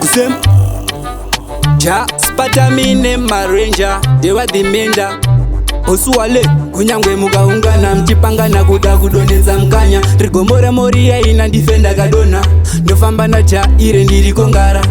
Kusem Ja spatamine marenja Dhehwa dhimenda Osuwale kunyangwe mukaungana mchipangana kuda kudonedza mkanya rigomore moria ina ndifenda kadona ndofamba najaire ndirikongara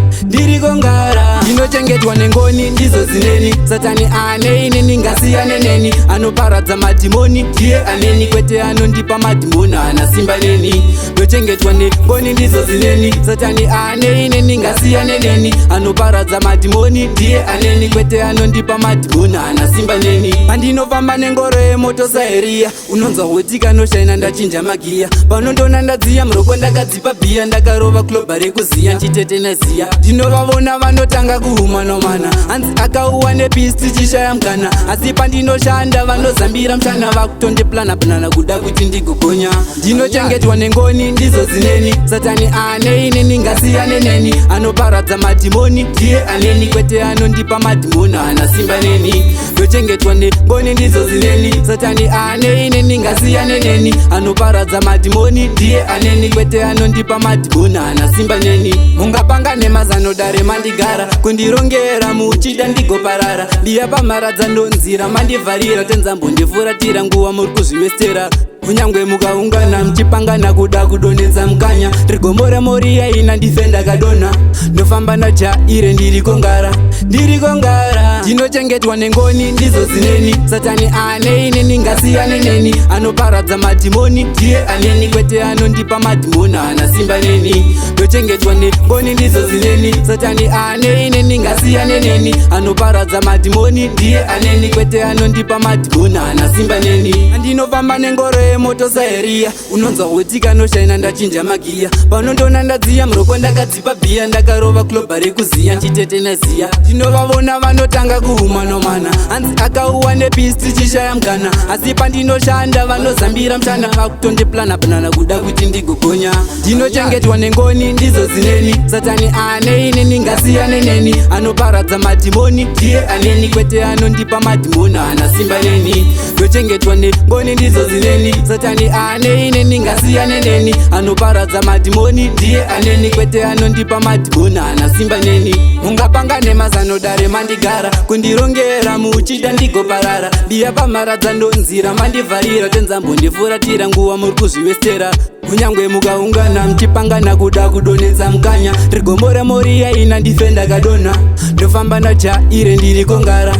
ndinochengetwa nengoni ndizo zineni satani ane inini ngasiyane neni anoparadza madhimoni ndiye aneni kwete anondipa madhimoni ana simba neni ndochengetwa nengoni ndizo zineni satani ane inini ngasiyane neni anoparadza madhimoni ndiye aneni kwete anondipa madhimoni ana simba neni pandinofamba nengoro yemoto saeria unonzwa hotika noshaina ndachinja magiya panondona ndadziya muroko ndakadzipa bhiya ndakarova kloba rekuziya nchitete neziya ndinovavona vanotanga kuhuma nomana hanzi akauwa nepisti chishaya mukana asi pandinoshanda vanozambira mshana vakutondeplana kuda kuti ndigogonya ndinochengetwa nengoni ndizo zineni satani ane inini ngasiyane neni anoparadza madhimoni ndiye aneni kwete anondipa madhimoni ana simba neni ndochengetwa nengoni ndizo zineni satani ane inini ngasiyane neni anoparadza madhimoni ndiye aneni kwete anondipa madhimoni ana simba neni mungapanga nemazano dare mandigara kundirongera muchida ndigoparara ndiya pamaradza ndonzira mandivharira tenzambondifuratira nguva muri kuzvivestera kunyangwe mukaungana mchipangana kuda kudonedza mkanya rigomore moria ina ndifenda kadona ndofamba najaire ndirikongara ndinochengetwa nengoni ndizo zineni satani ane inini ngasiyane neni anoparadza madhimoni ndiye aneni kwete anondipa madhimoni ana simba neni ndochengetwa nengoni ndizo zineni satani ane inini ngasiyane neni anoparadza madhimoni ndiye aneni kwete anondipa madhimoni ana simba neni andinofamba nengoro yemoto saeria unonzwa hotika noshaina ndachinja magiya panondona ndadziya muroko ndakadzipa bhiya ndakarova kloba rekuziya nchitete neziya ndinovavona vanotanga kuhuma nomana hanzi akauwa nepisti chishaya mukana asi pandinoshanda vanozambira mshana vakutondeplana kuda kuti ndigogonya ndinochengetwa nengoni ndizo zineni satani ane inini ngasiyane neni anoparadza madhimoni ndiye aneni kwete anondipa madhimoni ana simba neni ndochengetwa nengoni ndizo zineni satani ane inini ngasiyane neni anoparadza madhimoni ndiye aneni kwete anondipa madhimoni ana simba neni mungapanga nemazano dare mandigara kundirongera muchida ndigoparara ndiya pamaradza ndonzira mandivharira tenzambondifuratira nguva muri kuzvivestera kunyangwe mukaungana mchipangana kuda kudonedza mkanya rigomore moria ina ndifenda kadona ndofamba najaire ndirikongara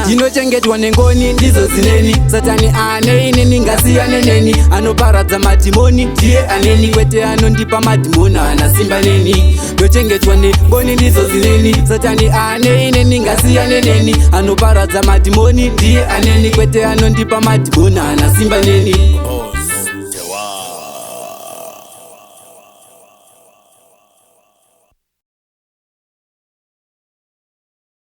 ndinochengetwa nengoni ndizo zineni satani ane inini ngasiyane neni anoparadza madhimoni ndiye aneni kwete anondipa madhimoni ana simba neni ndochengetwa nengoni ndizo zineni satani ane inini ngasiyane neni anoparadza madhimoni ndiye aneni kwete anondipa madhimoni ana simba neni